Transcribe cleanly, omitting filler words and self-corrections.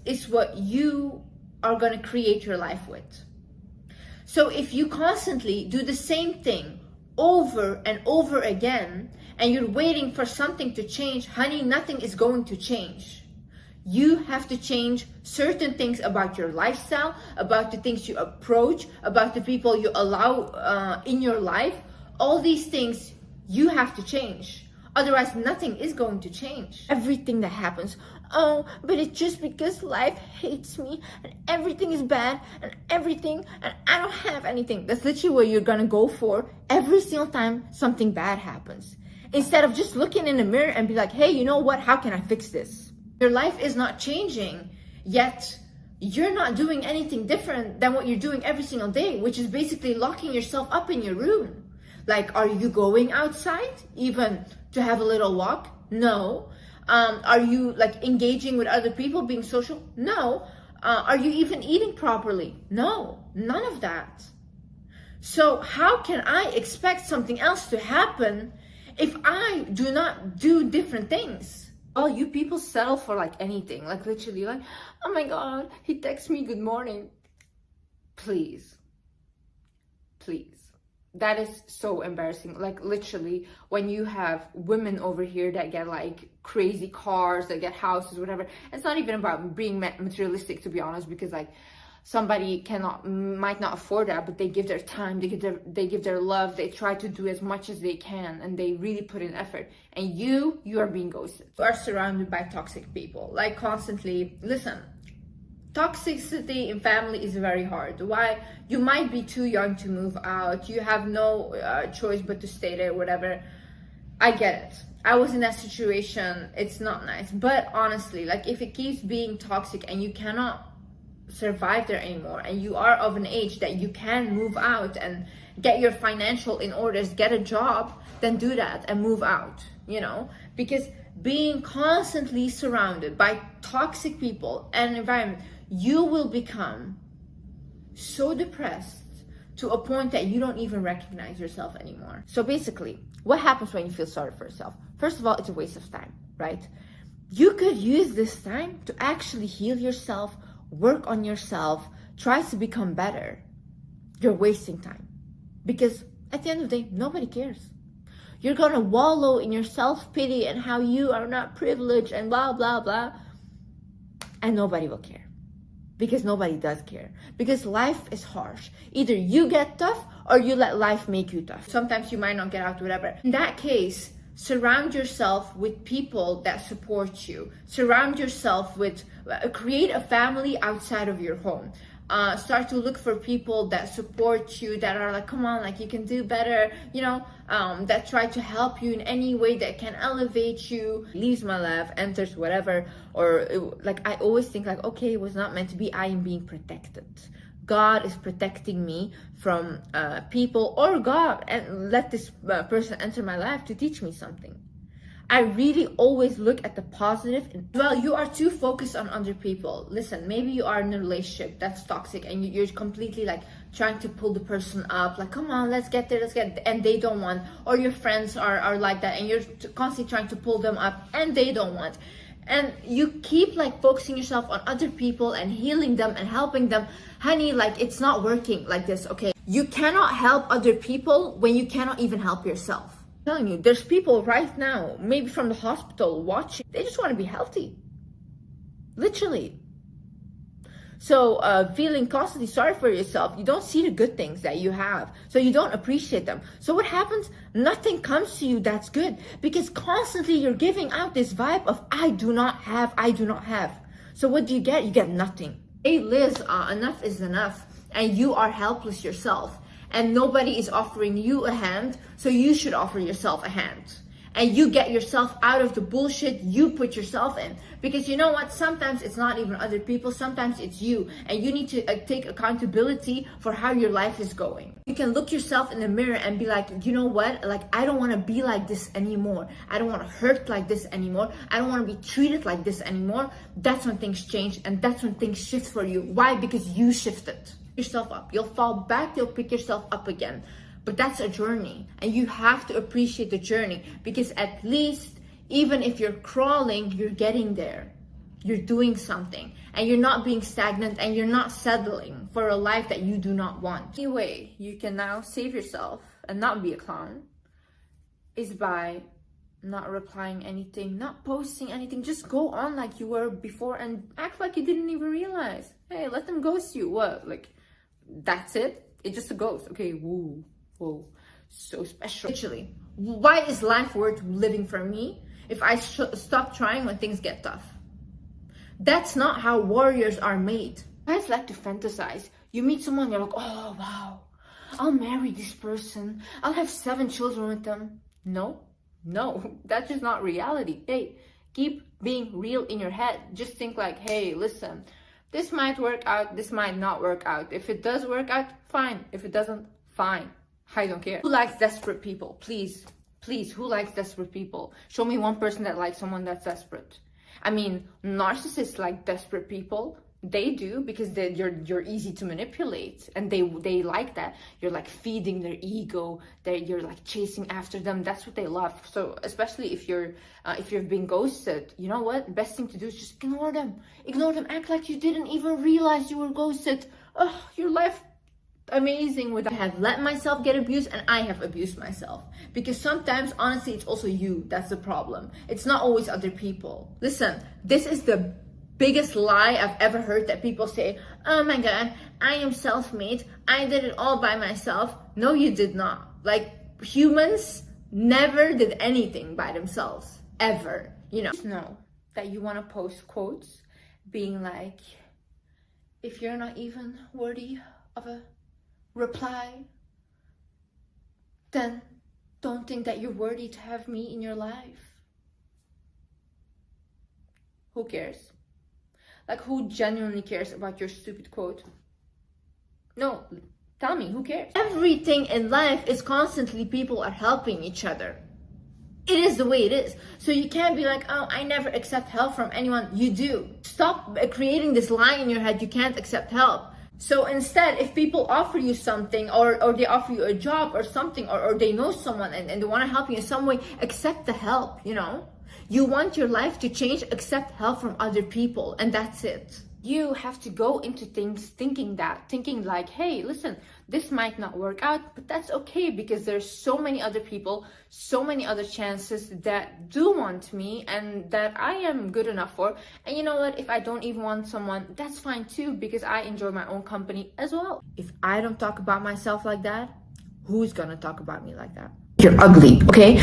is what you are going to create your life with. So if you constantly do the same thing over and over again, and you're waiting for something to change, honey, nothing is going to change. You have to change certain things about your lifestyle, about the things you approach, about the people you allow in your life. All these things you have to change. Otherwise, nothing is going to change. Everything that happens, oh, but it's just because life hates me and everything is bad and everything, and I don't have anything. That's literally what you're gonna go for every single time something bad happens. Instead of just looking in the mirror and be like, hey, you know what? How can I fix this? Your life is not changing, yet you're not doing anything different than what you're doing every single day, which is basically locking yourself up in your room. Like, are you going outside even to have a little walk? No. Are you like engaging with other people, being social? No. Are you even eating properly? No, none of that. So how can I expect something else to happen if I do not do different things? Well, you people settle for like anything, like literally like, oh my God, he texts me good morning. Please. That is so embarrassing. Like literally when you have women over here that get like crazy cars, that get houses, whatever. It's not even about being materialistic, to be honest, because like somebody might not afford that, but they give their time, they give their love, they try to do as much as they can, and they really put in effort. And you are being ghosted. You are surrounded by toxic people, like constantly. Listen, toxicity in family is very hard. Why? You might be too young to move out. You have no choice but to stay there, whatever. I get it. I was in that situation. It's not nice. But honestly, like if it keeps being toxic and you cannot survive there anymore, and you are of an age that you can move out and get your financial in orders, get a job, then do that and move out, you know? Because being constantly surrounded by toxic people and environment, you will become so depressed to a point that you don't even recognize yourself anymore. So basically, what happens when you feel sorry for yourself? First of all, it's a waste of time, right? You could use this time to actually heal yourself, work on yourself, try to become better. You're wasting time. Because at the end of the day, nobody cares. You're gonna wallow in your self-pity and how you are not privileged and blah, blah, blah. And nobody will care. Because nobody does care. Because life is harsh. Either you get tough or you let life make you tough. Sometimes you might not get out, whatever. In that case, surround yourself with people that support you. Surround yourself with, create a family outside of your home. Start to look for people that support you, that are like, come on, like you can do better, you know, that try to help you in any way that can elevate you. Leaves my life, enters whatever, or like I always think like, okay, it was not meant to be. I am being protected. God is protecting me from people, or God, and let this person enter my life to teach me something. I really always look at the positive. Well, you are too focused on other people. Listen, maybe you are in a relationship that's toxic and you're completely like trying to pull the person up, like, come on, let's get there, and they don't want. Or your friends are like that and you're constantly trying to pull them up and they don't want. And you keep like focusing yourself on other people and healing them and helping them. Honey, like it's not working like this, okay? You cannot help other people when you cannot even help yourself. I'm telling you, there's people right now, maybe from the hospital, watching. They just want to be healthy. Literally. So feeling constantly sorry for yourself, you don't see the good things that you have. So you don't appreciate them. So what happens? Nothing comes to you that's good. Because constantly you're giving out this vibe of, I do not have. So what do? You get nothing. Hey Liz, enough is enough. And you are helpless yourself. And nobody is offering you a hand, so you should offer yourself a hand. And you get yourself out of the bullshit you put yourself in. Because you know what? Sometimes it's not even other people, sometimes it's you. And you need to take accountability for how your life is going. You can look yourself in the mirror and be like, you know what? Like, I don't want to be like this anymore. I don't want to hurt like this anymore. I don't want to be treated like this anymore. That's when things change and that's when things shift for you. Why? Because you shifted yourself up. You'll fall back, you'll pick yourself up again. But that's a journey and you have to appreciate the journey, because at least even if you're crawling, you're getting there. You're doing something, and you're not being stagnant, and you're not settling for a life that you do not want. The only way you can now save yourself and not be a clown is by not replying anything, not posting anything. Just go on like you were before and act like you didn't even realize. Hey, let them ghost you. What? Like, that's it? It's just a ghost. Okay, woo, whoa, so special. Literally, why is life worth living for me if I stop trying when things get tough? That's not how warriors are made. Guys like to fantasize. You meet someone, you're like, oh wow, I'll marry this person, I'll have 7 children with them. No, that's just not reality. Hey, keep being real in your head. Just think like, hey, listen, this might work out, this might not work out. If it does work out, fine. If it doesn't, fine. I don't care. Who likes desperate people? Please, who likes desperate people? Show me one person that likes someone that's desperate. I mean, narcissists like desperate people. They do, because you're easy to manipulate, and they like that. You're like feeding their ego. You're like chasing after them. That's what they love. So especially if you've been ghosted, you know what? Best thing to do is just ignore them. Ignore them. Act like you didn't even realize you were ghosted. Oh, your life amazing with that. I have let myself get abused, and I have abused myself, because sometimes honestly it's also you that's the problem. It's not always other people. Listen, this is the biggest lie I've ever heard, that people say, oh my god, I am self-made, I did it all by myself. No, you did not. Like, humans never did anything by themselves, ever. You know, just know that you want to post quotes being like, if you're not even worthy of a reply, then don't think that you're worthy to have me in your life. Who cares? Like, who genuinely cares about your stupid quote? No, tell me, who cares? Everything in life is constantly people are helping each other. It is the way it is. So you can't be like, oh, I never accept help from anyone. You do. Stop creating this lie in your head, you can't accept help. So instead, if people offer you something, or they offer you a job or something, or they know someone and they want to help you in some way, accept the help, you know? You want your life to change, accept help from other people, and that's it. You have to go into things thinking like, hey, listen, this might not work out, but that's okay, because there's so many other people, so many other chances that do want me and that I am good enough for. And you know what? If I don't even want someone, that's fine too, because I enjoy my own company as well. If I don't talk about myself like that, who's gonna talk about me like that? You're ugly, okay?